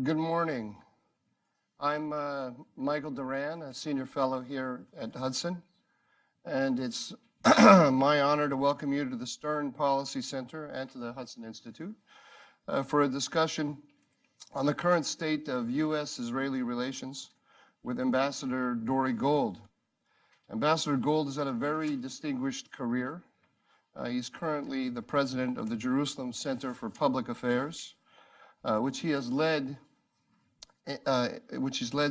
Good morning. I'm Michael Duran, a senior fellow here at Hudson, and it's my honor to welcome you to the Stern Policy Center and to the Hudson Institute for a discussion on the current state of U.S.-Israeli relations with Ambassador Dore Gold. Ambassador Gold has had a very distinguished career. He's currently the president of the Jerusalem Center for Public Affairs, which he's led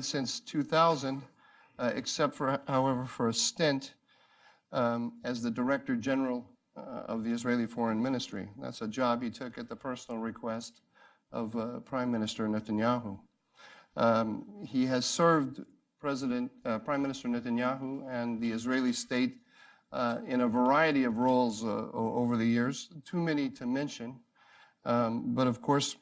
since 2000, except for, however, for a stint as the Director General of the Israeli Foreign Ministry. That's a job he took at the personal request of Prime Minister Netanyahu. He has served Prime Minister Netanyahu and the Israeli state in a variety of roles over the years, too many to mention, but of course,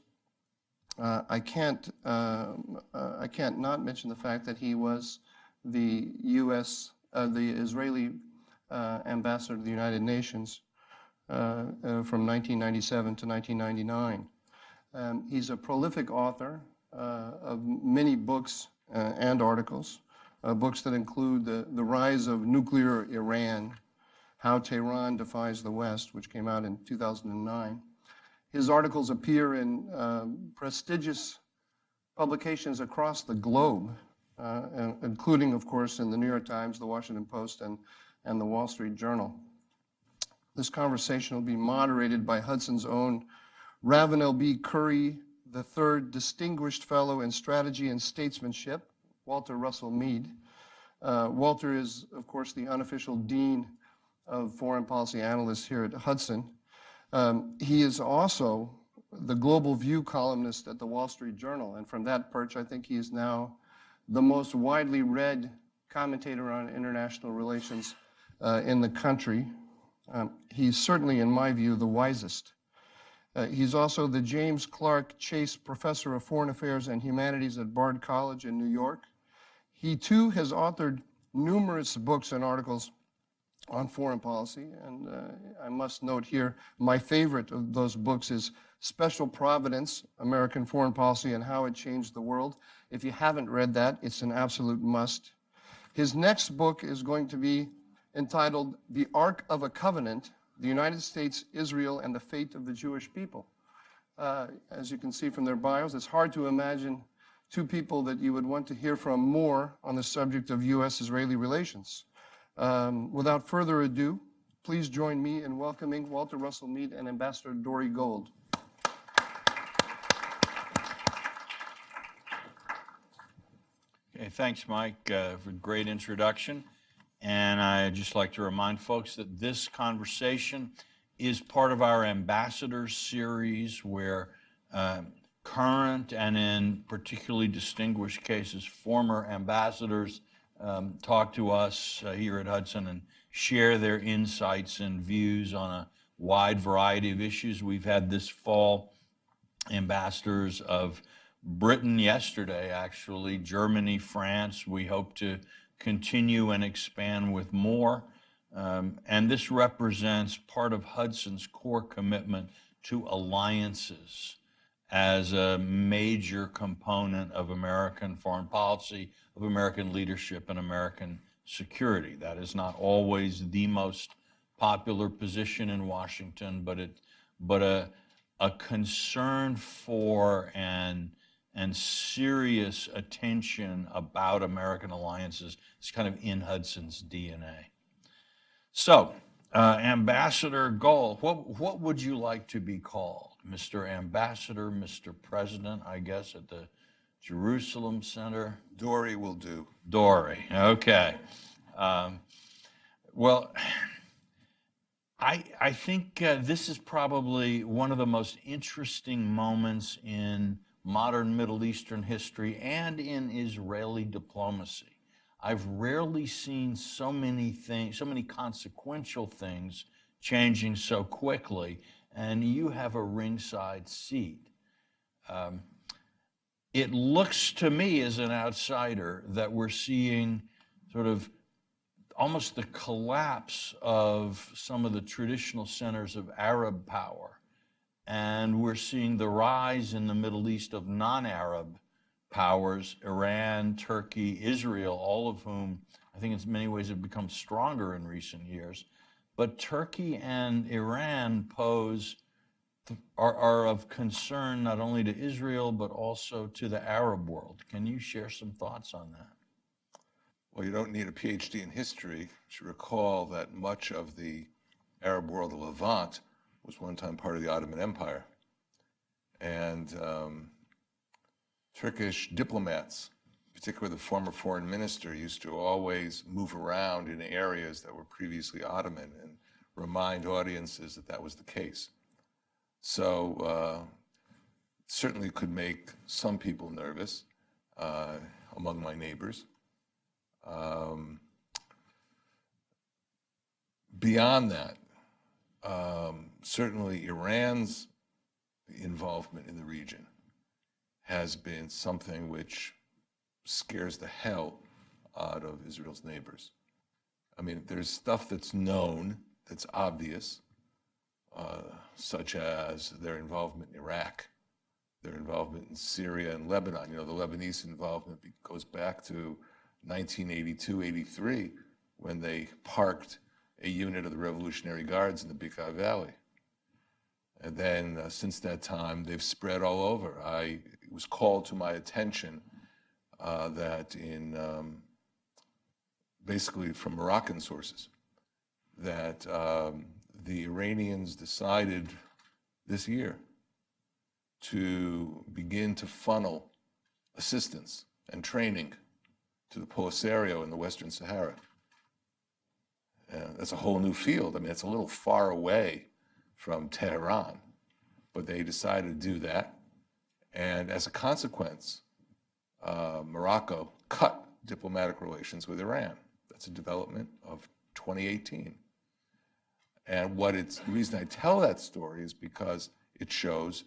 I can't not mention the fact that he was the Israeli ambassador to the United Nations from 1997 to 1999. He's a prolific author of many books and articles, books that include the Rise of Nuclear Iran, How Tehran Defies the West, which came out in 2009. His articles appear in prestigious publications across the globe, including, of course, in the New York Times, the Washington Post, and the Wall Street Journal. This conversation will be moderated by Hudson's own Ravenel B. Curry III Distinguished Fellow in Strategy and Statesmanship, Walter Russell Mead. Walter is, of course, the unofficial Dean of Foreign Policy Analysts here at Hudson. He is also the Global View columnist at the Wall Street Journal, and from that perch, I think he is now the most widely read commentator on international relations in the country. He's certainly, in my view, the wisest. He's also the James Clark Chase Professor of Foreign Affairs and Humanities at Bard College in New York. He, too, has authored numerous books and articles on foreign policy, and I must note here, my favorite of those books is Special Providence, American Foreign Policy and How It Changed the World. If you haven't read that, it's an absolute must. His next book is going to be entitled The Ark of a Covenant, the United States, Israel, and the Fate of the Jewish People. As you can see from their bios, it's hard to imagine two people that you would want to hear from more on the subject of U.S.-Israeli relations. Without further ado, please join me in welcoming Walter Russell Mead and Ambassador Dore Gold. Okay, thanks, Mike, for a great introduction. And I'd just like to remind folks that this conversation is part of our Ambassadors series where current and in particularly distinguished cases, former ambassadors talk to us here at Hudson and share their insights and views on a wide variety of issues. We've had this fall ambassadors of Britain yesterday, actually, Germany, France. We hope to continue and expand with more. And this represents part of Hudson's core commitment to alliances as a major component of American foreign policy, of American leadership and American security. That is not always the most popular position in Washington, but a concern for and serious attention about American alliances is kind of in Hudson's DNA. So, Ambassador Gold, what would you like to be called? Mr. Ambassador, Mr. President, I guess, at the Jerusalem Center? Dore will do. Dore, okay. Well, I think this is probably one of the most interesting moments in modern Middle Eastern history and in Israeli diplomacy. I've rarely seen so many things, so many consequential things changing so quickly, and you have a ringside seat. It looks to me as an outsider that we're seeing sort of almost the collapse of some of the traditional centers of Arab power And we're seeing the rise in the Middle East of non-Arab powers, Iran, Turkey, Israel, all of whom I think in many ways have become stronger in recent years. But Turkey and Iran are of concern not only to Israel, but also to the Arab world. Can you share some thoughts on that? Well, you don't need a PhD in history to recall that much of the Arab world, the Levant, was one time part of the Ottoman Empire. And Turkish diplomats, particularly the former foreign minister, used to always move around in areas that were previously Ottoman and remind audiences that that was the case. So certainly could make some people nervous among my neighbors. Beyond that, certainly Iran's involvement in the region has been something which scares the hell out of Israel's neighbors. I mean, there's stuff that's known, that's obvious, such as their involvement in Iraq, their involvement in Syria and Lebanon. You know, the Lebanese involvement goes back to 1982-83, when they parked a unit of the Revolutionary Guards in the Bekaa Valley. And then since that time, they've spread all over. It was called to my attention that basically from Moroccan sources, that the Iranians decided this year to begin to funnel assistance and training to the Polisario in the Western Sahara. That's a whole new field. I mean, it's a little far away from Tehran, but they decided to do that. And as a consequence, Morocco cut diplomatic relations with Iran. That's a development of 2018. And the reason I tell that story is because it shows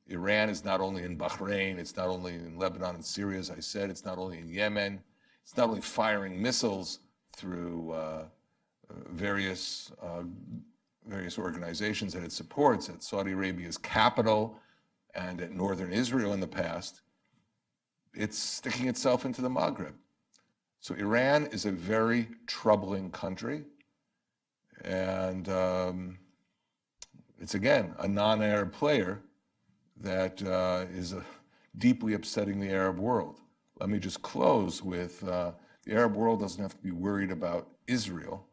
Iran is not only in Bahrain, it's not only in Lebanon and Syria, as I said, it's not only in Yemen, it's not only firing missiles through various organizations that it supports at Saudi Arabia's capital and at northern Israel in the past, it's sticking itself into the Maghreb. So Iran is a very troubling country, and it's again a non-Arab player that is deeply upsetting the Arab world. Let me just close with the Arab world doesn't have to be worried about Israel,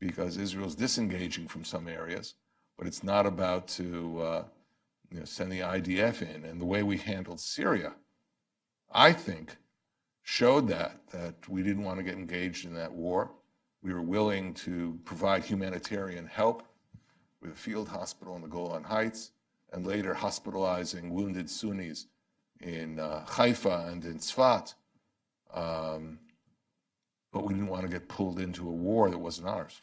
because Israel's disengaging from some areas, but it's not about to send the IDF in. And the way we handled Syria, I think, showed that we didn't want to get engaged in that war. We were willing to provide humanitarian help with a field hospital in the Golan Heights, and later hospitalizing wounded Sunnis in Haifa and in Tzfat. But we didn't want to get pulled into a war that wasn't ours.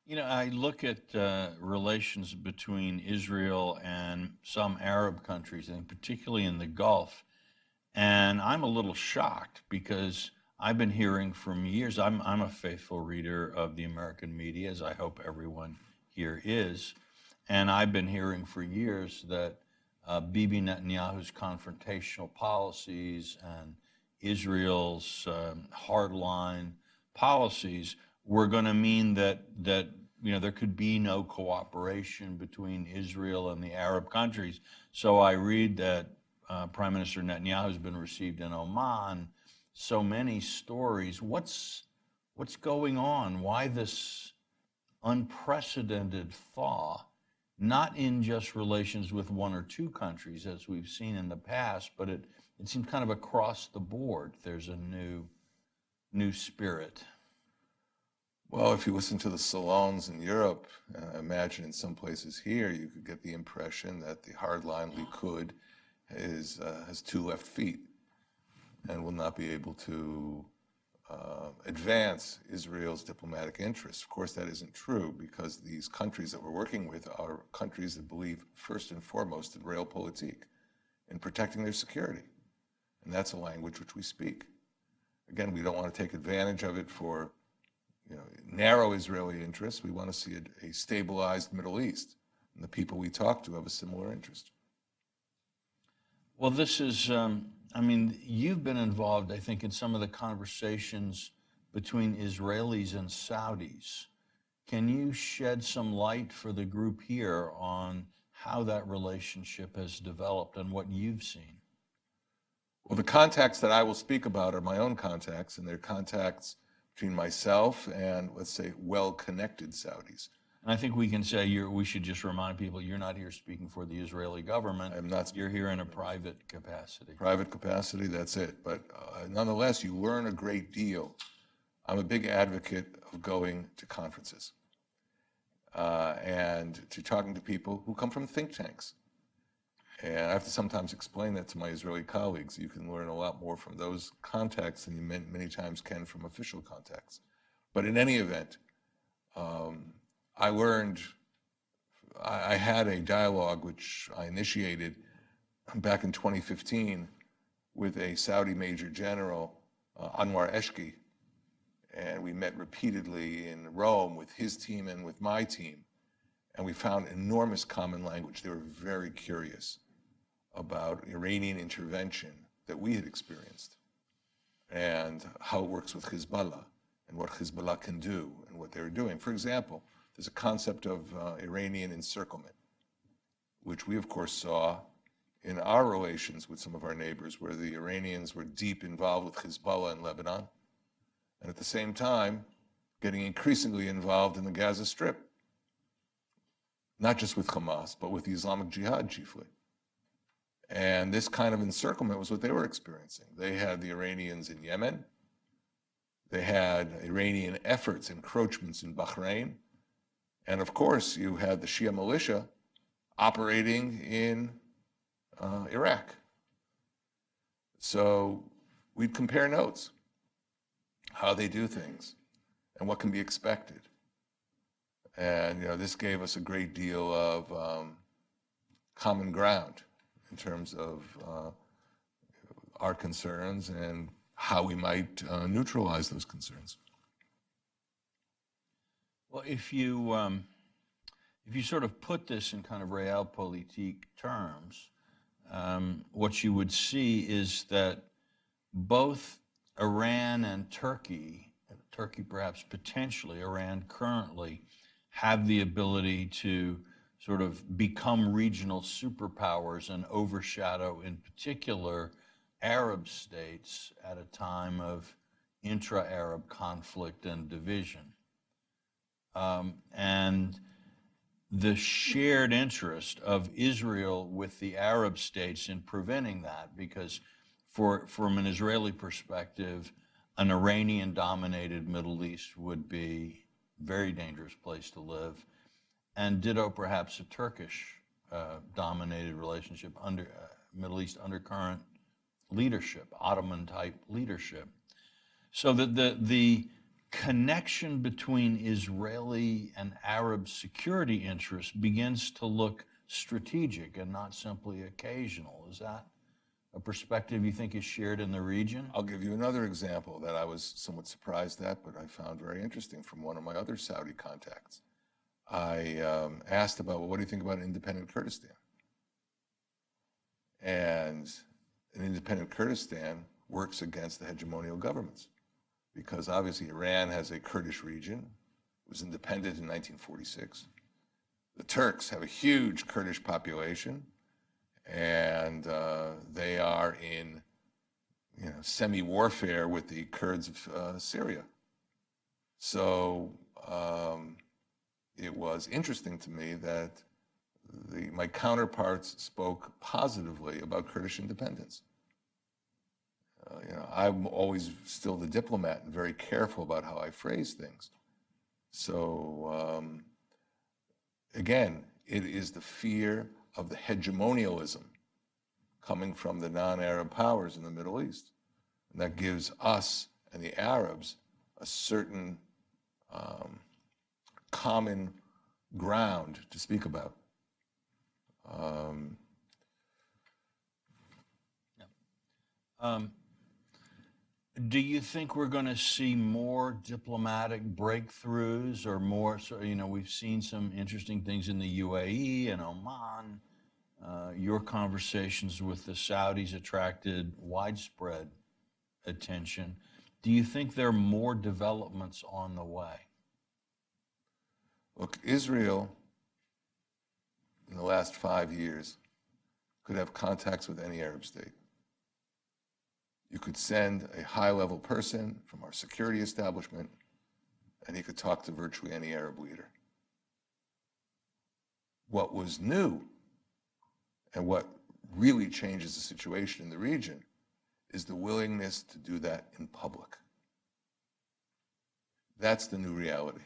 You know, I look at relations between Israel and some Arab countries, and particularly in the Gulf, and I'm a little shocked because I've been hearing from years, I'm a faithful reader of the American media, as I hope everyone here is, and I've been hearing for years that Bibi Netanyahu's confrontational policies and Israel's hardline policies were going to mean that there could be no cooperation between Israel and the Arab countries. So I read that Prime Minister Netanyahu has been received in Oman. So many stories. What's going on? Why this unprecedented thaw? Not in just relations with one or two countries, as we've seen in the past, but it seems kind of across the board. There's a new spirit. Well, if you listen to the salons in Europe, I imagine in some places here, you could get the impression that the hardline Likud has two left feet and will not be able to advance Israel's diplomatic interests. Of course, that isn't true, because these countries that we're working with are countries that believe first and foremost in realpolitik, in protecting their security. And that's a language which we speak. Again, we don't want to take advantage of it for narrow Israeli interests. We want to see a stabilized Middle East. And the people we talk to have a similar interest. Well, this is, I mean, you've been involved, I think, in some of the conversations between Israelis and Saudis. Can you shed some light for the group here on how that relationship has developed and what you've seen? Well, the contacts that I will speak about are my own contacts, and they're contacts between myself and, let's say, well-connected Saudis. And I think we can say we should just remind people you're not here speaking for the Israeli government. I'm not. You're here in a private capacity. Private capacity, that's it. But nonetheless, you learn a great deal. I'm a big advocate of going to conferences and to talking to people who come from think tanks. And I have to sometimes explain that to my Israeli colleagues. You can learn a lot more from those contacts than you many times can from official contacts. But in any event, I learned, I had a dialogue which I initiated back in 2015 with a Saudi Major General, Anwar Eshki, and we met repeatedly in Rome with his team and with my team, and we found enormous common language. They were very curious about Iranian intervention that we had experienced and how it works with Hezbollah and what Hezbollah can do and what they were doing. For example, there's a concept of Iranian encirclement, which we, of course, saw in our relations with some of our neighbors, where the Iranians were deep involved with Hezbollah in Lebanon, and at the same time, getting increasingly involved in the Gaza Strip, not just with Hamas, but with the Islamic Jihad chiefly. And this kind of encirclement was what they were experiencing. They had the Iranians in Yemen. They had Iranian efforts, encroachments in Bahrain. And of course, you had the Shia militia operating in Iraq. So we'd compare notes, how they do things, and what can be expected. And this gave us a great deal of common ground in terms of our concerns and how we might neutralize those concerns. Well, if you sort of put this in kind of realpolitik terms, what you would see is that both Iran and Turkey perhaps potentially, Iran currently, have the ability to sort of become regional superpowers and overshadow, in particular, Arab states at a time of intra-Arab conflict and division. And the shared interest of Israel with the Arab states in preventing that, because from an Israeli perspective, an Iranian-dominated Middle East would be a very dangerous place to live, and ditto perhaps a Turkish-dominated relationship under Middle East undercurrent leadership, Ottoman-type leadership. So that the connection between Israeli and Arab security interests begins to look strategic and not simply occasional. Is that a perspective you think is shared in the region? I'll give you another example that I was somewhat surprised at, but I found very interesting from one of my other Saudi contacts. I asked about, well, what do you think about independent Kurdistan? And an independent Kurdistan works against the hegemonial governments, because obviously Iran has a Kurdish region. It was independent in 1946. The Turks have a huge Kurdish population, and they are in semi-warfare with the Kurds of Syria. So it was interesting to me that my counterparts spoke positively about Kurdish independence. I'm always still the diplomat and very careful about how I phrase things. So again, it is the fear of the hegemonialism coming from the non-Arab powers in the Middle East. And that gives us and the Arabs a certain common ground to speak about. Do you think we're going to see more diplomatic breakthroughs or more, we've seen some interesting things in the UAE and Oman. Your conversations with the Saudis attracted widespread attention. Do you think there are more developments on the way? Look, Israel, in the last 5 years, could have contacts with any Arab state. You could send a high-level person from our security establishment, and he could talk to virtually any Arab leader. What was new, and what really changes the situation in the region, is the willingness to do that in public. That's the new reality.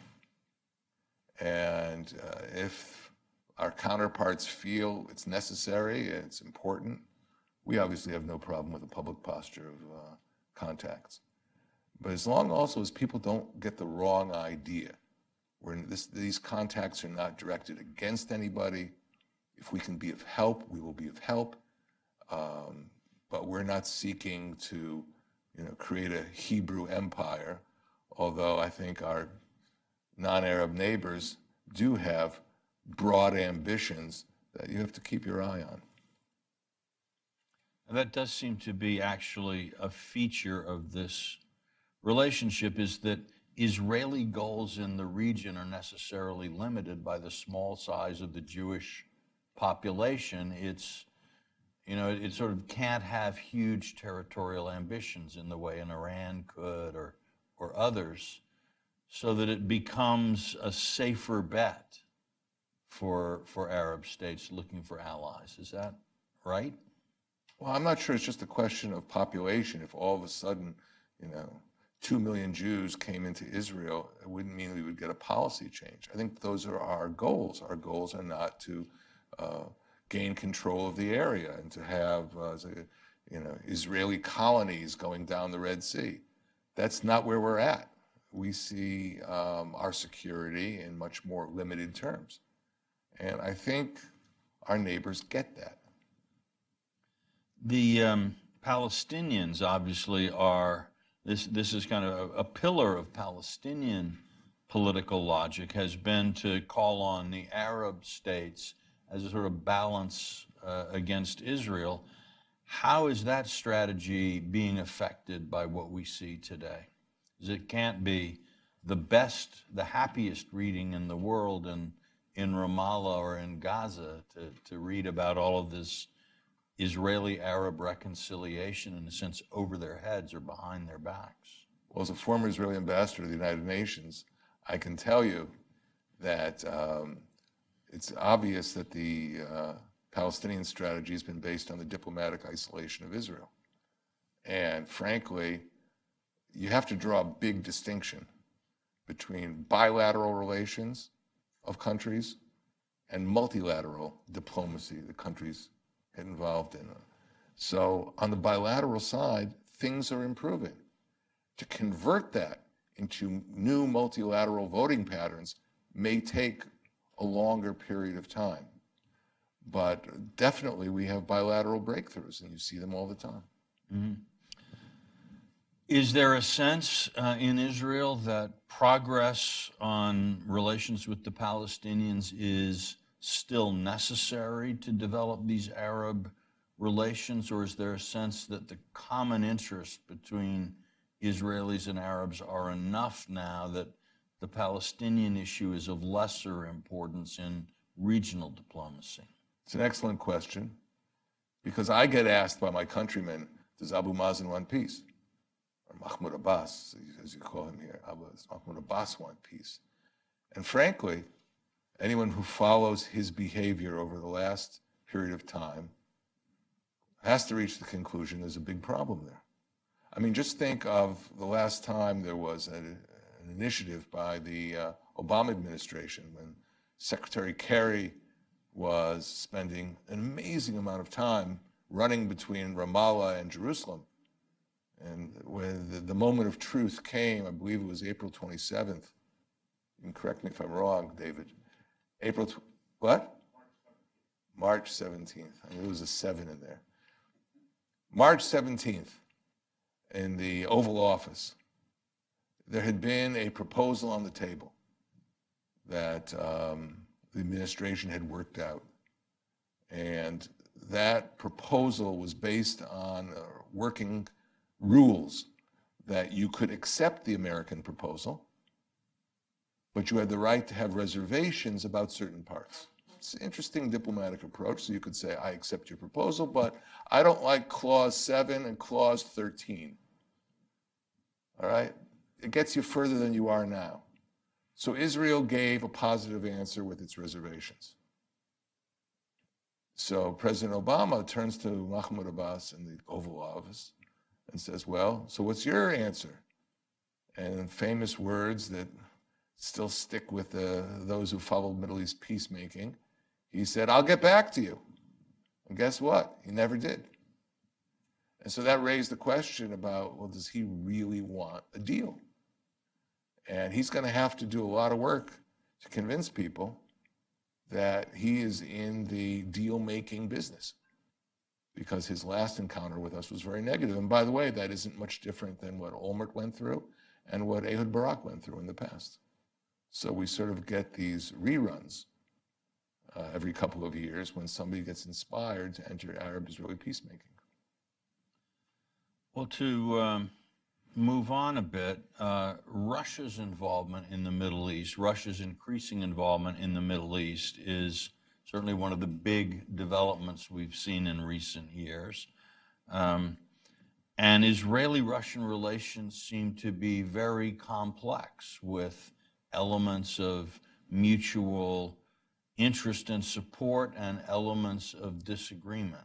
And if our counterparts feel it's necessary and it's important, we obviously have no problem with a public posture of contacts. But as long also as people don't get the wrong idea, these contacts are not directed against anybody. If we can be of help, we will be of help. But we're not seeking to create a Hebrew empire, although I think our non-Arab neighbors do have broad ambitions that you have to keep your eye on. That does seem to be actually a feature of this relationship, is that Israeli goals in the region are necessarily limited by the small size of the Jewish population. It sort of can't have huge territorial ambitions in the way an Iran could or others, so that it becomes a safer bet for Arab states looking for allies. Is that right? Well, I'm not sure it's just a question of population. If all of a sudden, 2 million Jews came into Israel, it wouldn't mean we would get a policy change. I think those are our goals. Our goals are not to gain control of the area and to have Israeli colonies going down the Red Sea. That's not where we're at. We see our security in much more limited terms. And I think our neighbors get that. The Palestinians obviously are, this is kind of a pillar of Palestinian political logic, has been to call on the Arab states as a sort of balance against Israel. How is that strategy being affected by what we see today? Because it can't be the happiest reading in the world in Ramallah or in Gaza to read about all of this Israeli-Arab reconciliation, in a sense, over their heads or behind their backs. Well, as a former Israeli ambassador to the United Nations, I can tell you that it's obvious that the Palestinian strategy has been based on the diplomatic isolation of Israel. And frankly, you have to draw a big distinction between bilateral relations of countries and multilateral diplomacy that countries get involved in. So on the bilateral side, things are improving. To convert that into new multilateral voting patterns may take a longer period of time. But definitely we have bilateral breakthroughs, and you see them all the time. Mm-hmm. Is there a sense in Israel that progress on relations with the Palestinians is still necessary to develop these Arab relations, or is there a sense that the common interests between Israelis and Arabs are enough now that the Palestinian issue is of lesser importance in regional diplomacy? It's an excellent question, because I get asked by my countrymen, does Abu Mazen want peace? Or Mahmoud Abbas, as you call him here, Mahmoud Abbas want peace? And frankly, anyone who follows his behavior over the last period of time has to reach the conclusion there's a big problem there. I mean, just think of the last time there was an initiative by the Obama administration, when Secretary Kerry was spending an amazing amount of time running between Ramallah and Jerusalem. And when the moment of truth came, I believe it was April 27th. You can correct me if I'm wrong, David. What? March 17th. I mean, there was a 7 in there. March 17th. in the Oval Office, there had been a proposal on the table that the administration had worked out. And that proposal was based on working rules that you could accept the American proposal, but you had the right to have reservations about certain parts. It's an interesting diplomatic approach. So you could say, I accept your proposal, but I don't like clause 7 and clause 13. All right? It gets you further than you are now. So Israel gave a positive answer with its reservations. So President Obama turns to Mahmoud Abbas in the Oval Office and says, well, so what's your answer? And famous words that still stick with those who follow Middle East peacemaking, he said, I'll get back to you. And guess what? He never did. And so that raised the question about, well, does he really want a deal? And he's going to have to do a lot of work to convince people that he is in the deal-making business, because his last encounter with us was very negative. And by the way, that isn't much different than what Olmert went through and what Ehud Barak went through in the past. So we sort of get these reruns every couple of years when somebody gets inspired to enter Arab-Israeli peacemaking. Well, to move on a bit, Russia's involvement in the Middle East, Russia's increasing involvement in the Middle East is certainly one of the big developments we've seen in recent years. And Israeli-Russian relations seem to be very complex, with elements of mutual interest and support and elements of disagreement.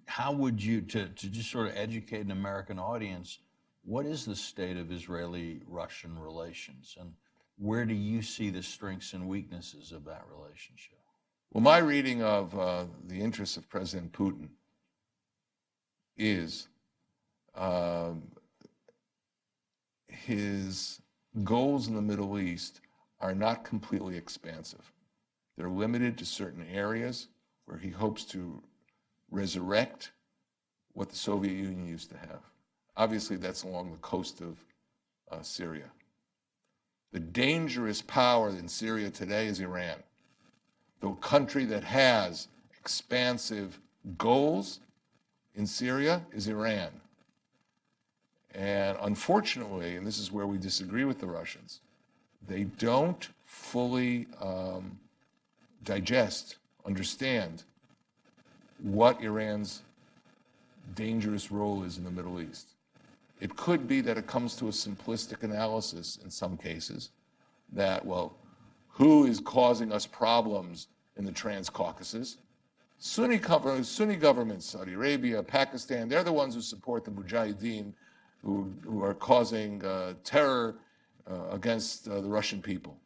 How would you, to just sort of educate an American audience, what is the state of Israeli-Russian relations, and where do you see the strengths and weaknesses of that relationship? Well, my reading of the interests of President Putin is his goals in the Middle East are not completely expansive. They're limited to certain areas where he hopes to resurrect what the Soviet Union used to have. Obviously, that's along the coast of Syria. The dangerous power in Syria today is Iran. The country that has expansive goals in Syria is Iran. And unfortunately, and this is where we disagree with the Russians, they don't fully digest, understand what Iran's dangerous role is in the Middle East. It could be that it comes to a simplistic analysis in some cases that, well, who is causing us problems in the Trans-Caucasus? Sunni governments, Saudi Arabia, Pakistan, they're the ones who support the Mujahideen, who are causing terror against the Russian people.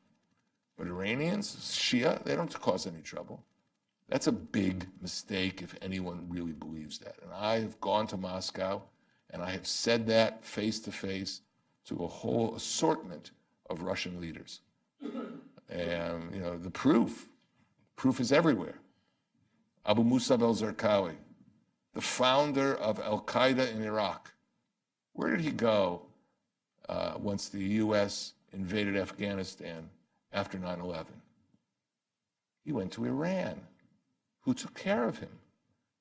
But Iranians, Shia, they don't cause any trouble. That's a big mistake if anyone really believes that. And I have gone to Moscow and I have said that face to face to a whole assortment of Russian leaders. And, you know, the proof is everywhere. Abu Musab al-Zarqawi, the founder of Al-Qaeda in Iraq. Where did he go once the U.S. invaded Afghanistan after 9/11? He went to Iran. Who took care of him?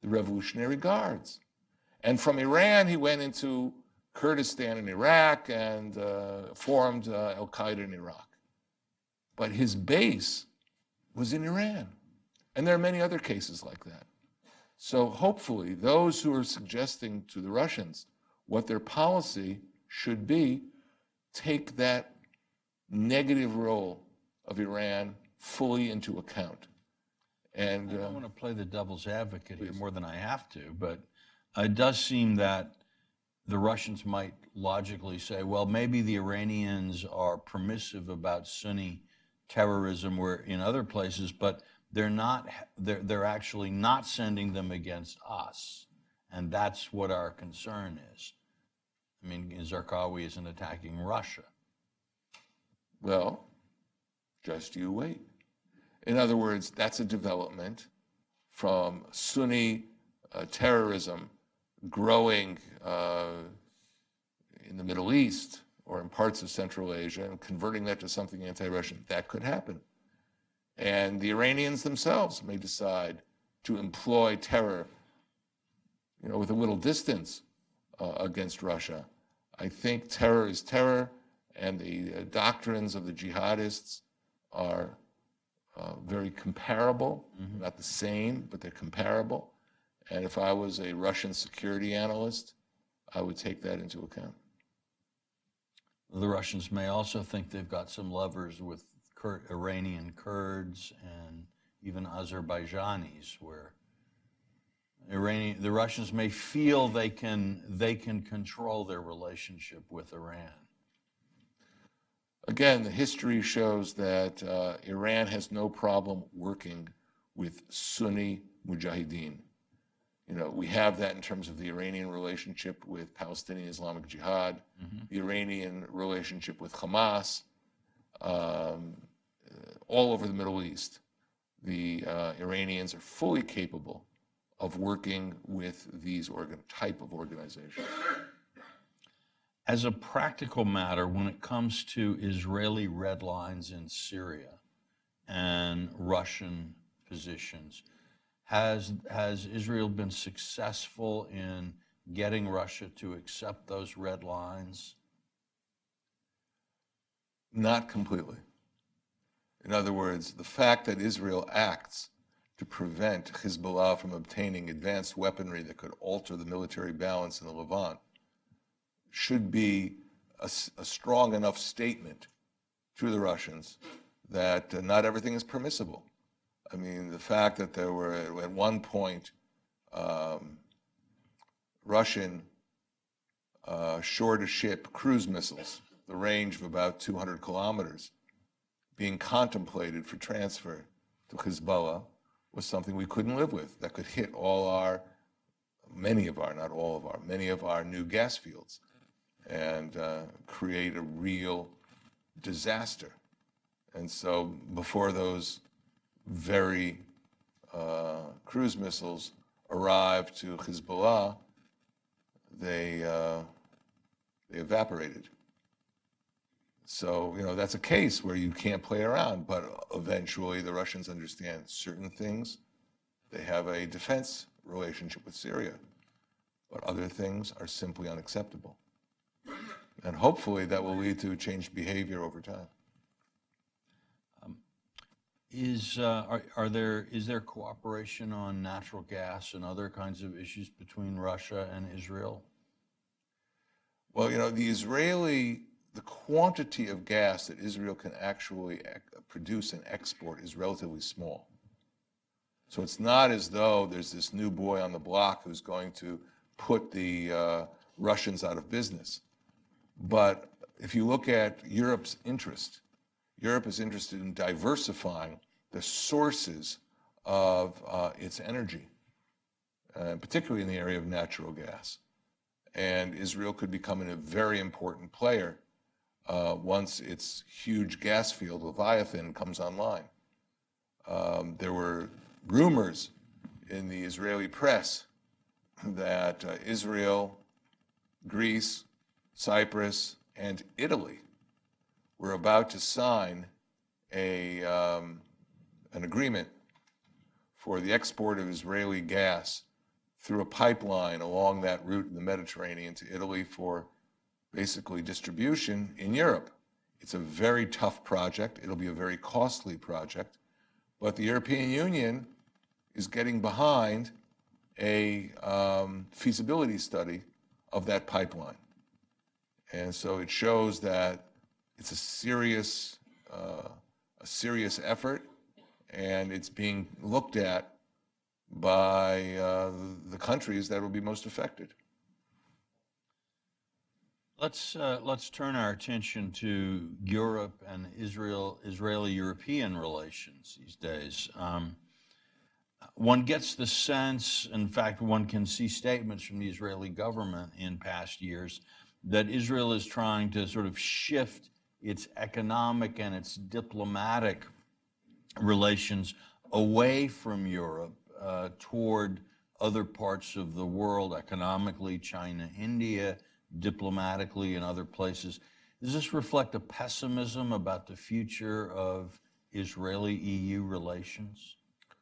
The Revolutionary Guards. And from Iran, he went into Kurdistan in Iraq and formed Al-Qaeda in Iraq. But his base was in Iran. And there are many other cases like that. So hopefully, those who are suggesting to the Russians what their policy should be take that negative role of Iran fully into account. And I don't want to play the devil's advocate here more than I have to, but it does seem that the Russians might logically say, well, maybe the Iranians are permissive about Sunni terrorism where in other places, but they're actually not sending them against us. And that's what our concern is. I mean, Zarqawi isn't attacking Russia. Well, just you wait. In other words, that's a development from Sunni terrorism growing in the Middle East or in parts of Central Asia and converting that to something anti-Russian. That could happen. And the Iranians themselves may decide to employ terror, with a little distance against Russia. I think terror is terror, and the doctrines of the jihadists are very comparable, not the same, but they're comparable. And if I was a Russian security analyst, I would take that into account. The Russians may also think they've got some levers with Iranian Kurds and even Azerbaijanis, where the Russians may feel they can control their relationship with Iran. Again, the history shows that Iran has no problem working with Sunni mujahideen. We have that in terms of the Iranian relationship with Palestinian Islamic Jihad, the Iranian relationship with Hamas, all over the Middle East. The Iranians are fully capable of working with these type of organizations. As a practical matter, when it comes to Israeli red lines in Syria and Russian positions, has Israel been successful in getting Russia to accept those red lines? Not completely. In other words, the fact that Israel acts to prevent Hezbollah from obtaining advanced weaponry that could alter the military balance in the Levant should be a strong enough statement to the Russians that not everything is permissible. I mean, the fact that there were at one point Russian shore-to-ship cruise missiles, the range of about 200 kilometers, being contemplated for transfer to Hezbollah was something we couldn't live with. That could hit many of our new gas fields and create a real disaster. And so before those very cruise missiles arrived to Hezbollah, they evaporated. So, that's a case where you can't play around, but eventually the Russians understand certain things. They have a defense relationship with Syria, but other things are simply unacceptable. And hopefully that will lead to changed behavior over time. Is there cooperation on natural gas and other kinds of issues between Russia and Israel? Well, the quantity of gas that Israel can actually produce and export is relatively small. So it's not as though there's this new boy on the block who's going to put the Russians out of business. But if you look at Europe's interest, Europe is interested in diversifying the sources of its energy, particularly in the area of natural gas. And Israel could become a very important player once its huge gas field, Leviathan, comes online. There were rumors in the Israeli press that Israel, Greece, Cyprus, and Italy were about to sign an agreement for the export of Israeli gas through a pipeline along that route in the Mediterranean to Italy for basically distribution in Europe. It's a very tough project. It'll be a very costly project. But the European Union is getting behind a feasibility study of that pipeline. And so it shows that it's a serious effort, and it's being looked at by the countries that will be most affected. Let's turn our attention to Europe and Israeli-European relations these days. One gets the sense, in fact, one can see statements from the Israeli government in past years, that Israel is trying to sort of shift its economic and its diplomatic relations away from Europe toward other parts of the world, economically, China, India, diplomatically in other places. Does this reflect a pessimism about the future of Israeli-EU relations? I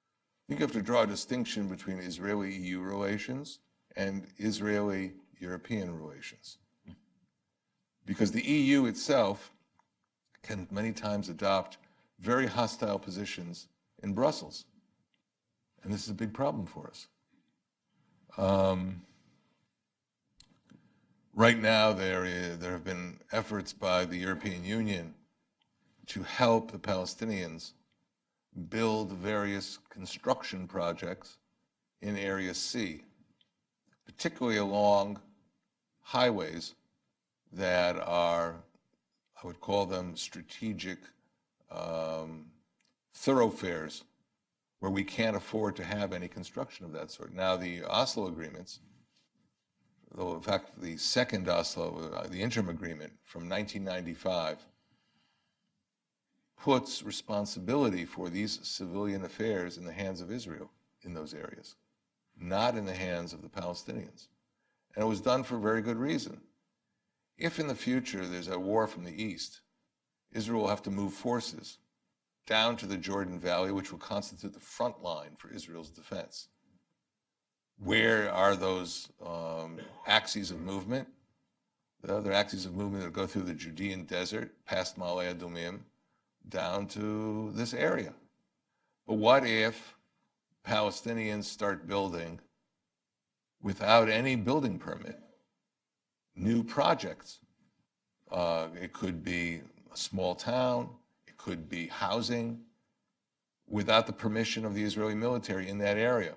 think you have to draw a distinction between Israeli-EU relations and Israeli-European relations. Because the EU itself can many times adopt very hostile positions in Brussels. And this is a big problem for us. Right now, there have been efforts by the European Union to help the Palestinians build various construction projects in Area C, particularly along highways that are, I would call them strategic thoroughfares where we can't afford to have any construction of that sort. Now, the Oslo agreements, though in fact the second Oslo, the interim agreement from 1995, puts responsibility for these civilian affairs in the hands of Israel in those areas, not in the hands of the Palestinians. And it was done for a very good reason. If in the future there's a war from the east, Israel will have to move forces down to the Jordan Valley, which will constitute the front line for Israel's defense. Where are those axes of movement? The other axes of movement that go through the Judean desert, past Ma'ale Adumim, down to this area. But what if Palestinians start building, without any building permit, new projects? It could be a small town, it could be housing, without the permission of the Israeli military in that area.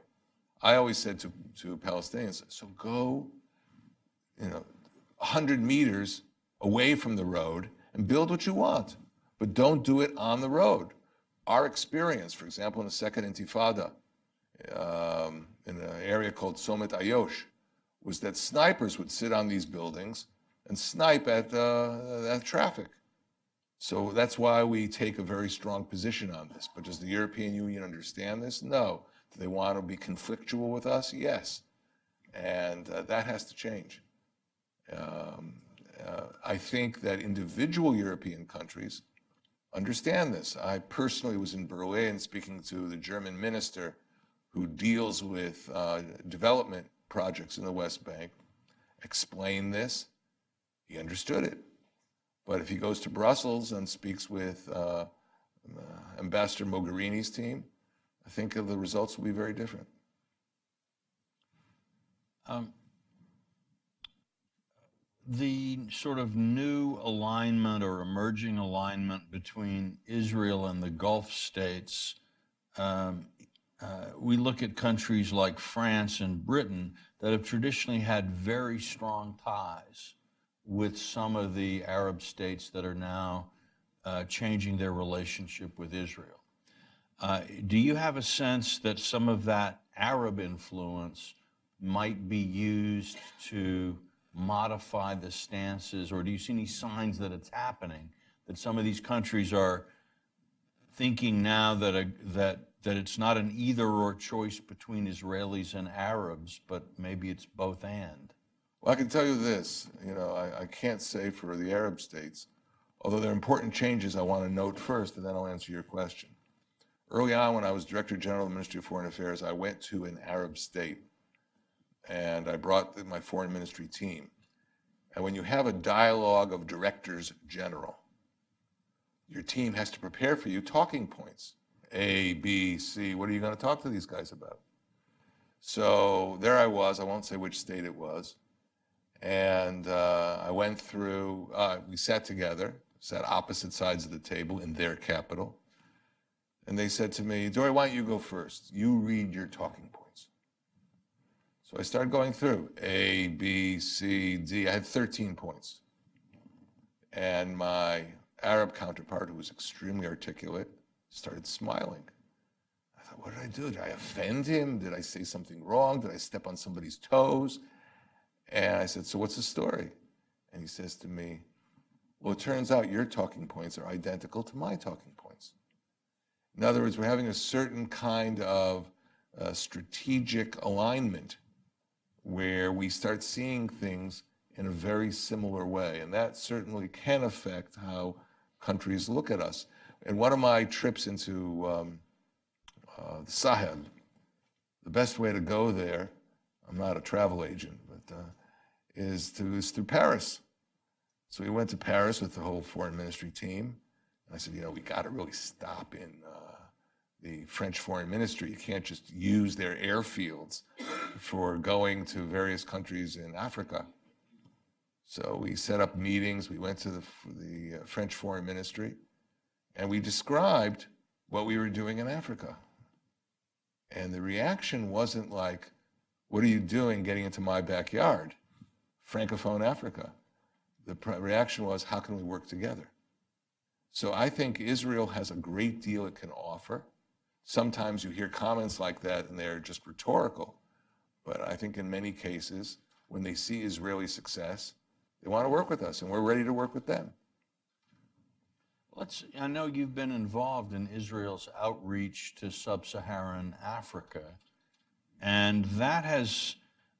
I always said to Palestinians, so go 100 meters away from the road and build what you want, but don't do it on the road. Our experience, for example, in the Second Intifada, in an area called Somet Ayosh, was that snipers would sit on these buildings and snipe at traffic. So that's why we take a very strong position on this. But does the European Union understand this? No. Do they want to be conflictual with us? Yes. And that has to change. I think that individual European countries understand this. I personally was in Berlin speaking to the German minister who deals with development projects in the West Bank, explained this. He understood it. But if he goes to Brussels and speaks with Ambassador Mogherini's team, I think the results will be very different. The sort of new alignment or emerging alignment between Israel and the Gulf states, we look at countries like France and Britain that have traditionally had very strong ties with some of the Arab states that are now changing their relationship with Israel. Do you have a sense that some of that Arab influence might be used to modify the stances, or do you see any signs that it's happening, that some of these countries are thinking now that it's not an either-or choice between Israelis and Arabs, but maybe it's both and? Well, I can tell you this, I can't say for the Arab states, although there are important changes I want to note first, and then I'll answer your question. Early on, when I was Director General of the Ministry of Foreign Affairs, I went to an Arab state, and I brought my foreign ministry team. And when you have a dialogue of directors general, your team has to prepare for you talking points. A, B, C, what are you going to talk to these guys about? So there I was, I won't say which state it was, and I went through, we sat together, sat opposite sides of the table in their capital, and they said to me, Dore, why don't you go first? You read your talking points. So I started going through A, B, C, D. I had 13 points. And my Arab counterpart, who was extremely articulate, started smiling. I thought, what did I do? Did I offend him? Did I say something wrong? Did I step on somebody's toes? And I said, so what's the story? And he says to me, well, it turns out your talking points are identical to my talking points. In other words, we're having a certain kind of strategic alignment where we start seeing things in a very similar way. And that certainly can affect how countries look at us. And one of my trips into the Sahel, the best way to go there, I'm not a travel agent, but is through Paris. So we went to Paris with the whole foreign ministry team. And I said, we got to really stop in the French foreign ministry. You can't just use their airfields for going to various countries in Africa. So we set up meetings. We went to the French foreign ministry, and we described what we were doing in Africa. And the reaction wasn't like, what are you doing getting into my backyard, Francophone Africa? The reaction was, how can we work together? So I think Israel has a great deal it can offer. Sometimes you hear comments like that and they're just rhetorical. But I think in many cases, when they see Israeli success, they want to work with us, and we're ready to work with them. I know you've been involved in Israel's outreach to Sub-Saharan Africa, and that has,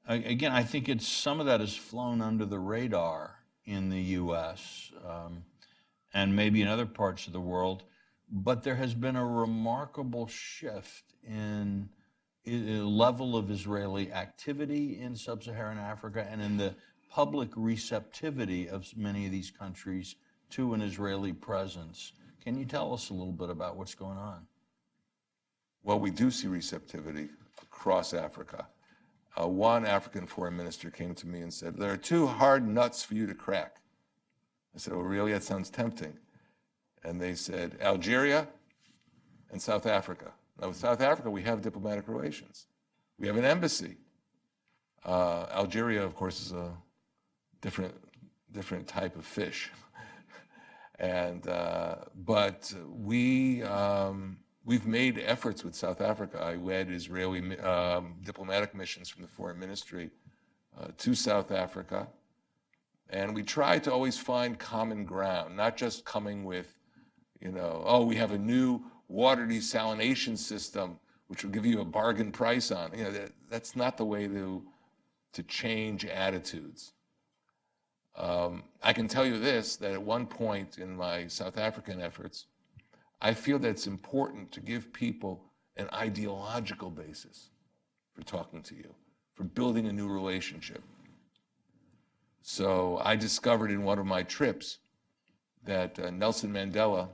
again, I think some of that has flown under the radar in the U.S. And maybe in other parts of the world, but there has been a remarkable shift in the level of Israeli activity in Sub-Saharan Africa and in the public receptivity of many of these countries to an Israeli presence. Can you tell us a little bit about what's going on? Well, we do see receptivity across Africa. One African foreign minister came to me and said, there are two hard nuts for you to crack. I said, oh, really? That sounds tempting. And they said, Algeria and South Africa. Now, with South Africa, we have diplomatic relations. We have an embassy. Algeria, of course, is a different type of fish. But we've made efforts with South Africa. I led Israeli diplomatic missions from the foreign ministry to South Africa. And we try to always find common ground, not just coming with, oh, we have a new water desalination system, which will give you a bargain price on. That's not the way to change attitudes. I can tell you this, that at one point in my South African efforts, I feel that it's important to give people an ideological basis for talking to you, for building a new relationship. So I discovered in one of my trips that Nelson Mandela,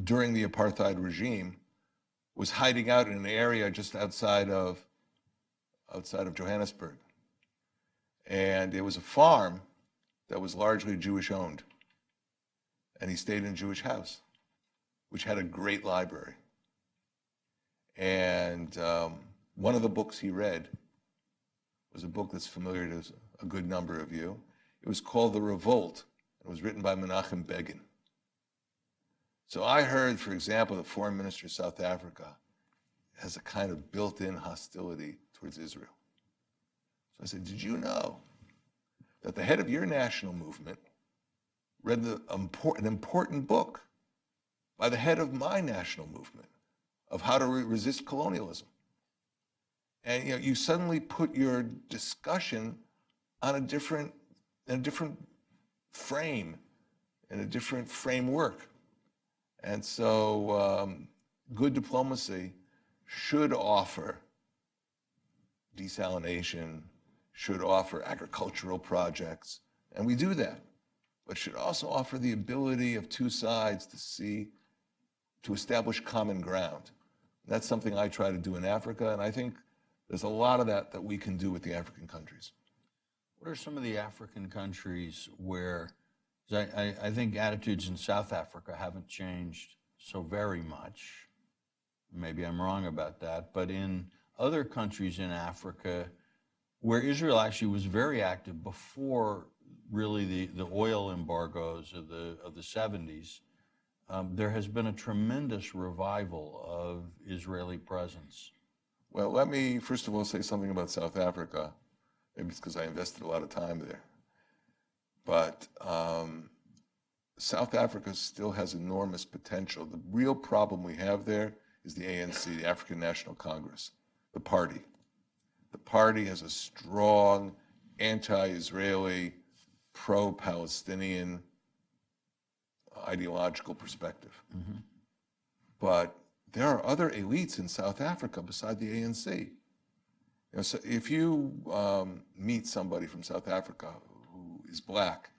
during the apartheid regime, was hiding out in an area just outside of Johannesburg. And it was a farm that was largely Jewish owned. And he stayed in a Jewish house, which had a great library. And one of the books he read was a book that's familiar to a good number of you. It was called The Revolt. It was written by Menachem Begin. So I heard, for example, the foreign minister of South Africa has a kind of built-in hostility towards Israel. So I said, did you know that the head of your national movement read an important book by the head of my national movement of how to resist colonialism? And you suddenly put your discussion on in a different frame, in a different framework. And so good diplomacy should offer desalination, should offer agricultural projects, and we do that, but should also offer the ability of two sides to establish common ground. And that's something I try to do in Africa, and I think there's a lot of that we can do with the African countries. What are some of the African countries where, I think attitudes in South Africa haven't changed so very much. Maybe I'm wrong about that, but in other countries in Africa where Israel actually was very active before really the oil embargoes of the 70s, there has been a tremendous revival of Israeli presence. Well, let me first of all say something about South Africa. Maybe it's because I invested a lot of time there. But South Africa still has enormous potential. The real problem we have there is the ANC, the African National Congress, the party. The party has a strong anti-Israeli, pro-Palestinian ideological perspective. But there are other elites in South Africa beside the ANC. So if you meet somebody from South Africa who is black,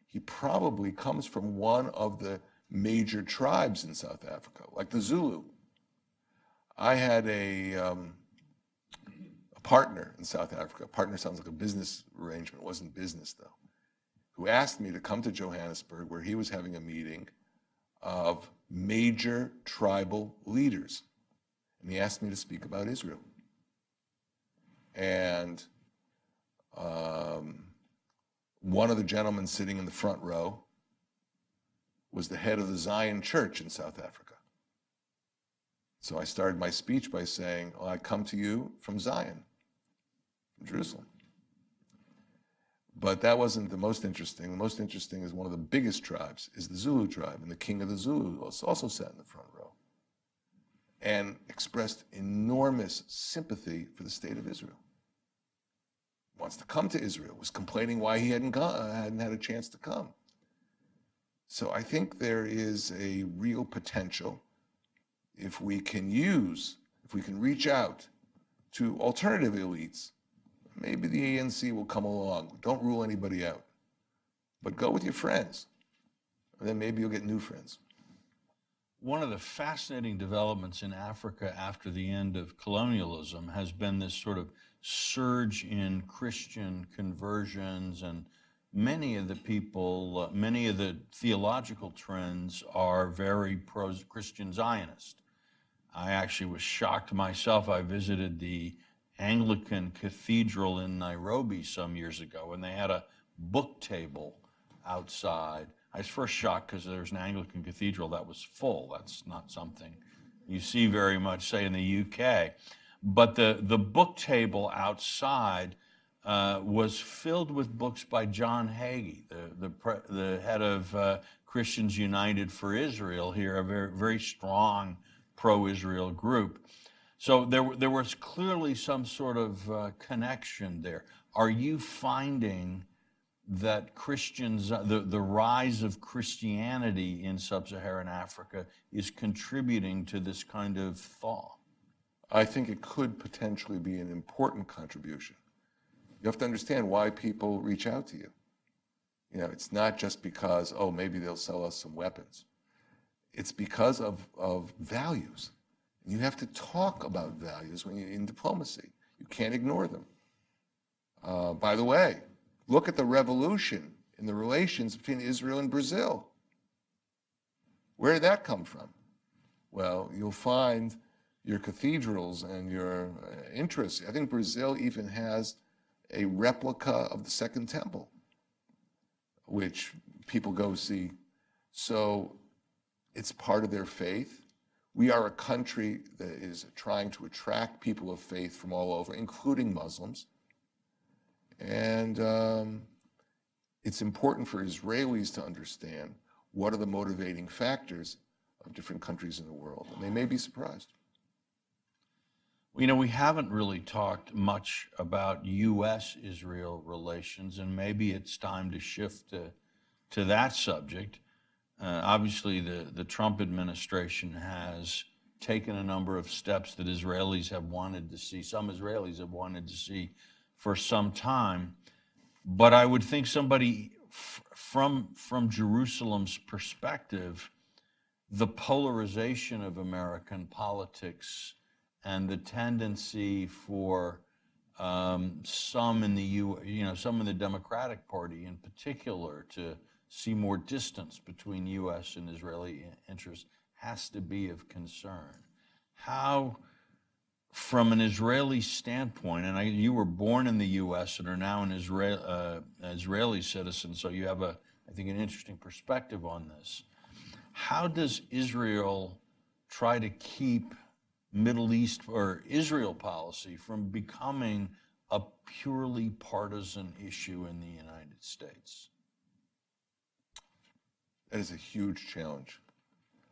he probably comes from one of the major tribes in South Africa, like the Zulu. I had a partner in South Africa. Partner sounds like a business arrangement. It wasn't business, though, who asked me to come to Johannesburg, where he was having a meeting of major tribal leaders. And he asked me to speak about Israel. And one of the gentlemen sitting in the front row was the head of the Zion Church in South Africa. So I started my speech by saying, "Oh, I come to you from Zion, from Jerusalem." But that wasn't the most interesting. The most interesting is one of the biggest tribes is the Zulu tribe, and the king of the Zulu also sat in the front row and expressed enormous sympathy for the state of Israel. Wants to come to Israel, was complaining why he hadn't had a chance to come. So I think there is a real potential if we can reach out to alternative elites. Maybe the ANC will come along. Don't rule anybody out, but go with your friends, and then maybe you'll get new friends. One of the fascinating developments in Africa after the end of colonialism has been this sort of surge in Christian conversions, and many of the people, many of the theological trends are very pro-Christian Zionist. I actually was shocked myself. I visited the Anglican Cathedral in Nairobi some years ago, and they had a book table outside. I was first shocked because there's an Anglican cathedral that was full. That's not something you see very much, say, in the UK. But the book table outside was filled with books by John Hagee, the head of Christians United for Israel here, a very, very strong pro-Israel group. So there was clearly some sort of connection there. Are you finding that Christians, the rise of Christianity in sub-Saharan Africa is contributing to this kind of thaw? I think it could potentially be an important contribution. You have to understand why people reach out to you. You know, it's not just because, oh, maybe they'll sell us some weapons. It's because of values. You have to talk about values when you're in diplomacy. You can't ignore them. By the way, look at the revolution in the relations between Israel and Brazil. Where did that come from? Well, you'll find your cathedrals and your interests. I think Brazil even has a replica of the Second Temple, which people go see. So it's part of their faith. We are a country that is trying to attract people of faith from all over, including Muslims. And it's important for Israelis to understand what are the motivating factors of different countries in the world, and they may be surprised. You know, we haven't really talked much about U.S. Israel relations, and maybe it's time to shift to that subject. Obviously, the Trump administration has taken a number of steps that Israelis have wanted to see, some Israelis have wanted to see for some time. But I would think somebody from Jerusalem's perspective, the polarization of American politics and the tendency for some in the Democratic Party in particular to see more distance between U.S. and Israeli interests has to be of concern. How, from an Israeli standpoint, and you were born in the U.S. and are now an Israeli citizen, so you have I think, an interesting perspective on this. How does Israel try to keep Middle East or Israel policy from becoming a purely partisan issue in the United States? That is a huge challenge.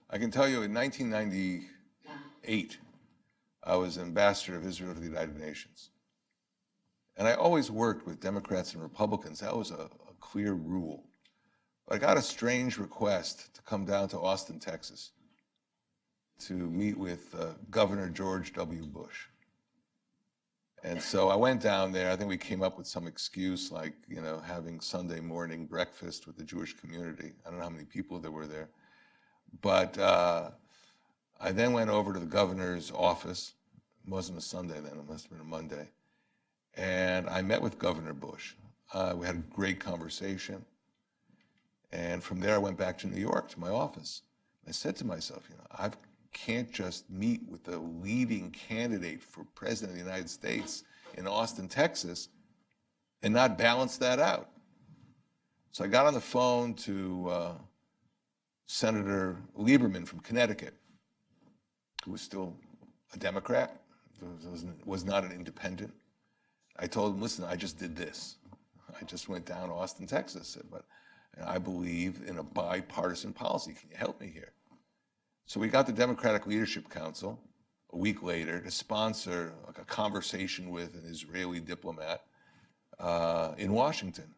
I can tell you in 1998, I was ambassador of Israel to the United Nations. And I always worked with Democrats and Republicans. That was a clear rule. But I got a strange request to come down to Austin, Texas, to meet with Governor George W. Bush. And so I went down there. I think we came up with some excuse like, having Sunday morning breakfast with the Jewish community. I don't know how many people there were there. But I then went over to the governor's office. It wasn't a Sunday then, it must have been a Monday. And I met with Governor Bush. We had a great conversation. And from there, I went back to New York to my office. I said to myself, I can't just meet with the leading candidate for president of the United States in Austin, Texas, and not balance that out. So I got on the phone to Senator Lieberman from Connecticut, who was still a Democrat, was not an independent. I told him, listen, I just did this. I just went down to Austin, Texas, but I believe in a bipartisan policy. Can you help me here? So we got the Democratic Leadership Council a week later to sponsor like a conversation with an Israeli diplomat in Washington.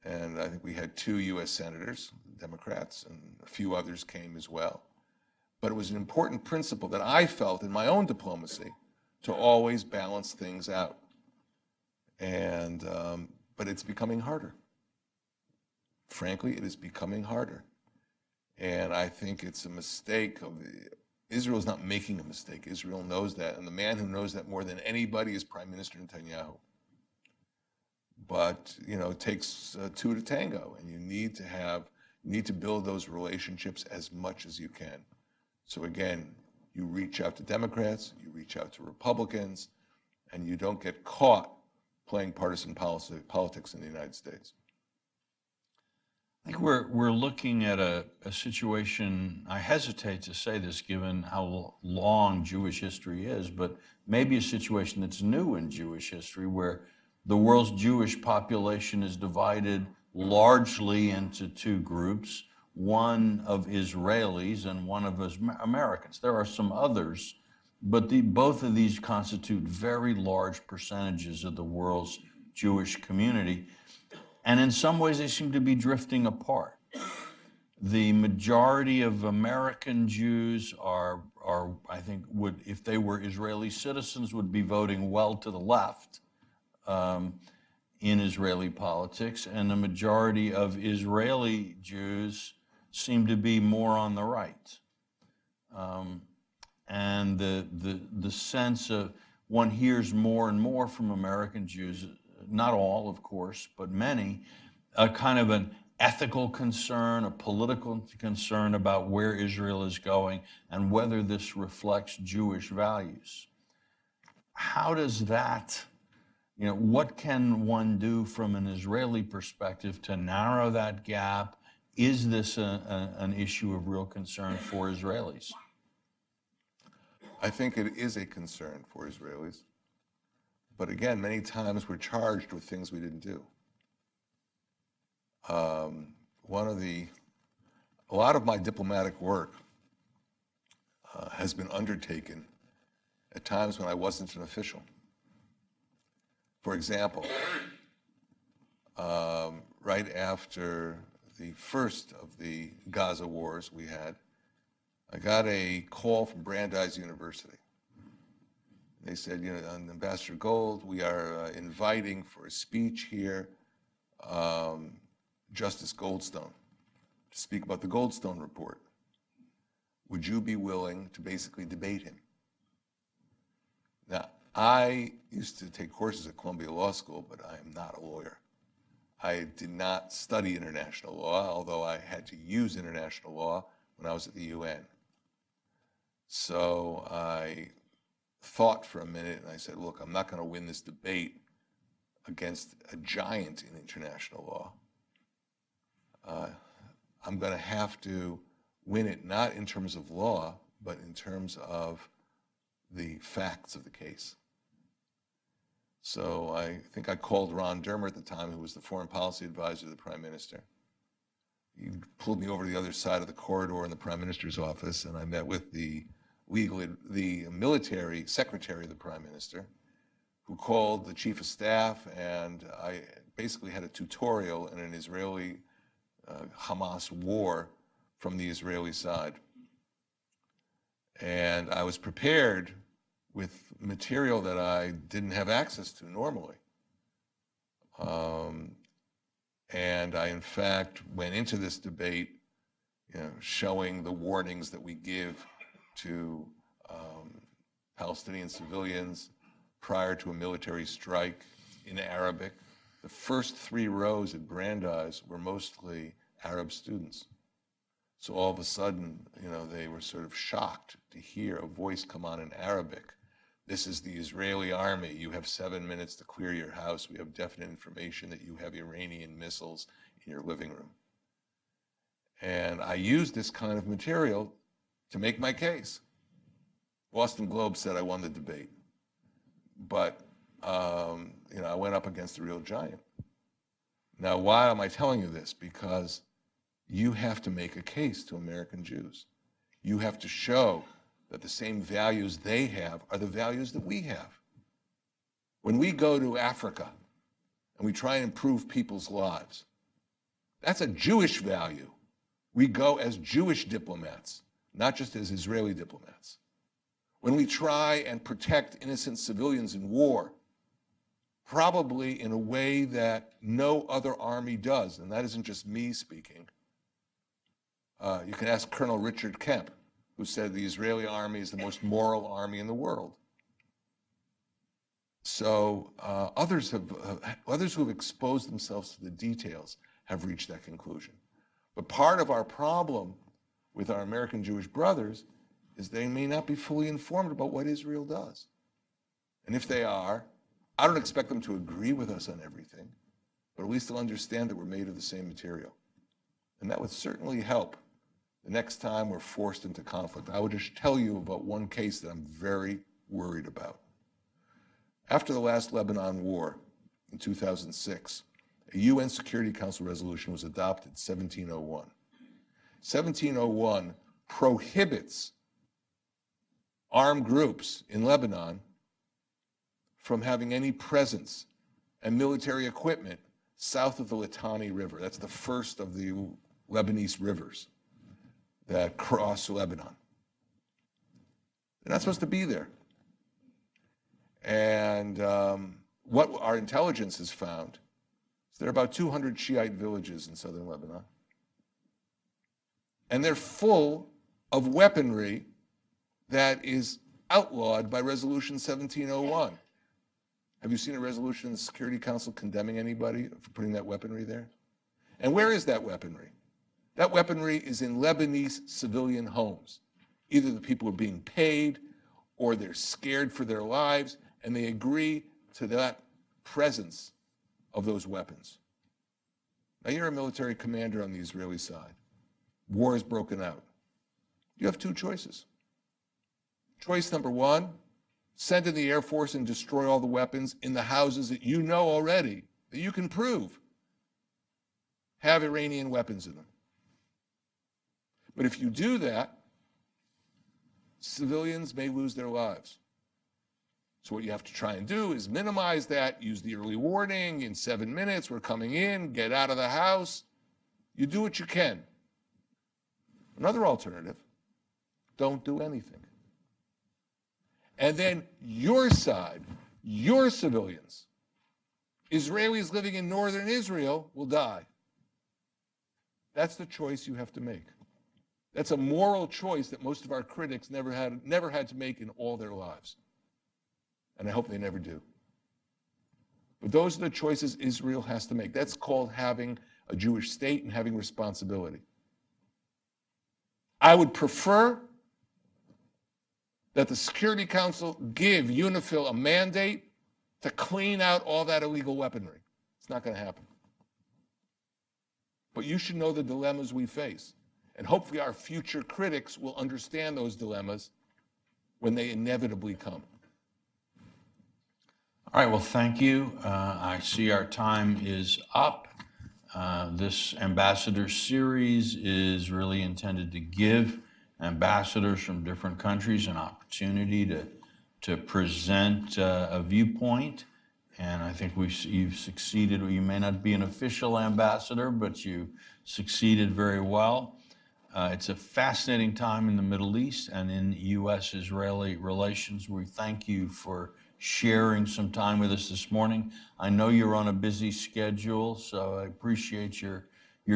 And I think we had 2 U.S. senators, Democrats, and a few others came as well. But it was an important principle that I felt in my own diplomacy to always balance things out. And but it's becoming harder. Frankly, it is becoming harder. And I think it's a mistake Israel is not making a mistake. Israel knows that. And the man who knows that more than anybody is Prime Minister Netanyahu. But, it takes 2 to tango, and you need to build those relationships as much as you can. So again, you reach out to Democrats, you reach out to Republicans, and you don't get caught playing partisan politics in the United States. I think we're looking at a situation, I hesitate to say this given how long Jewish history is, but maybe a situation that's new in Jewish history where the world's Jewish population is divided largely into 2 groups, one of Israelis and one of Americans. There are some others, but both of these constitute very large percentages of the world's Jewish community. And in some ways, they seem to be drifting apart. The majority of American Jews are I think, if they were Israeli citizens, would be voting well to the left in Israeli politics. And the majority of Israeli Jews seem to be more on the right. And the sense of, one hears more and more from American Jews, not all, of course, but many, a kind of an ethical concern, a political concern about where Israel is going and whether this reflects Jewish values. How does that, what can one do from an Israeli perspective to narrow that gap? Is this an issue of real concern for Israelis? I think it is a concern for Israelis. But again, many times we're charged with things we didn't do. A lot of my diplomatic work has been undertaken at times when I wasn't an official. For example, right after the first of the Gaza wars we had, I got a call from Brandeis University. They said, Ambassador Gold, we are inviting for a speech here Justice Goldstone to speak about the Goldstone report. Would you be willing to basically debate him? Now, I used to take courses at Columbia Law School, but I am not a lawyer. I did not study international law, although I had to use international law when I was at the UN. So I thought for a minute, and I said, look, I'm not going to win this debate against a giant in international law. I'm going to have to win it not in terms of law, but in terms of the facts of the case. So I think I called Ron Dermer at the time, who was the foreign policy advisor to the Prime Minister. He pulled me over to the other side of the corridor in the Prime Minister's office, and I met with the military secretary of the Prime Minister, who called the chief of staff, and I basically had a tutorial in an Israeli Hamas war from the Israeli side. And I was prepared with material that I didn't have access to normally. And I, in fact, went into this debate, showing the warnings that we give to Palestinian civilians prior to a military strike in Arabic. The first 3 rows at Brandeis were mostly Arab students. So all of a sudden, they were sort of shocked to hear a voice come on in Arabic. This is the Israeli army. You have 7 minutes to clear your house. We have definite information that you have Iranian missiles in your living room. And I used this kind of material to make my case. Boston Globe said I won the debate. But, I went up against a real giant. Now, why am I telling you this? Because you have to make a case to American Jews. You have to show that the same values they have are the values that we have. When we go to Africa and we try and improve people's lives, that's a Jewish value. We go as Jewish diplomats, not just as Israeli diplomats. When we try and protect innocent civilians in war, probably in a way that no other army does, and that isn't just me speaking. You can ask Colonel Richard Kemp, who said the Israeli army is the most moral army in the world. So others who have exposed themselves to the details have reached that conclusion. But part of our problem with our American Jewish brothers is they may not be fully informed about what Israel does. And if they are, I don't expect them to agree with us on everything, but at least they'll understand that we're made of the same material. And that would certainly help the next time we're forced into conflict. I would just tell you about one case that I'm very worried about. After the last Lebanon war in 2006, a UN Security Council resolution was adopted, 1701. 1701 prohibits armed groups in Lebanon from having any presence and military equipment south of the Litani River. That's the first of the Lebanese rivers that cross Lebanon. They're not supposed to be there. And what our intelligence has found is there are about 200 Shiite villages in southern Lebanon. And they're full of weaponry that is outlawed by Resolution 1701. Have you seen a resolution in the Security Council condemning anybody for putting that weaponry there? And where is that weaponry? That weaponry is in Lebanese civilian homes. Either the people are being paid or they're scared for their lives, and they agree to that presence of those weapons. Now, you're a military commander on the Israeli side. War has broken out. You have 2 choices. Choice number 1, send in the Air Force and destroy all the weapons in the houses that you know already, that you can prove have Iranian weapons in them. But if you do that, civilians may lose their lives. So what you have to try and do is minimize that, use the early warning, in 7 minutes, we're coming in, get out of the house. You do what you can. Another alternative, don't do anything. And then your side, your civilians, Israelis living in northern Israel, will die. That's the choice you have to make. That's a moral choice that most of our critics never had to make in all their lives. And I hope they never do. But those are the choices Israel has to make. That's called having a Jewish state and having responsibility. I would prefer that the Security Council give UNIFIL a mandate to clean out all that illegal weaponry. It's not going to happen. But you should know the dilemmas we face. And hopefully our future critics will understand those dilemmas when they inevitably come. All right, well, thank you. I see our time is up. This ambassador series is really intended to give ambassadors from different countries an opportunity to to present a viewpoint. And I think you've succeeded. You may not be an official ambassador, but you succeeded very well. It's a fascinating time in the Middle East and in U.S.-Israeli relations. We thank you for sharing some time with us this morning. I know you're on a busy schedule, so I appreciate your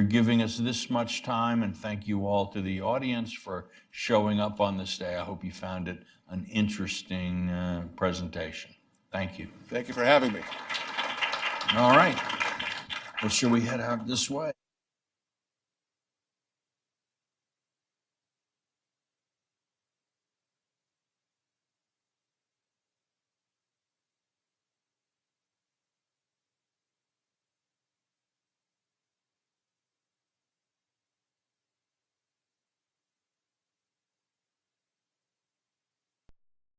giving us this much time, and thank you all to the audience for showing up on this day. I hope you found it an interesting presentation. Thank you. Thank you for having me. All right. Well, shall we head out this way?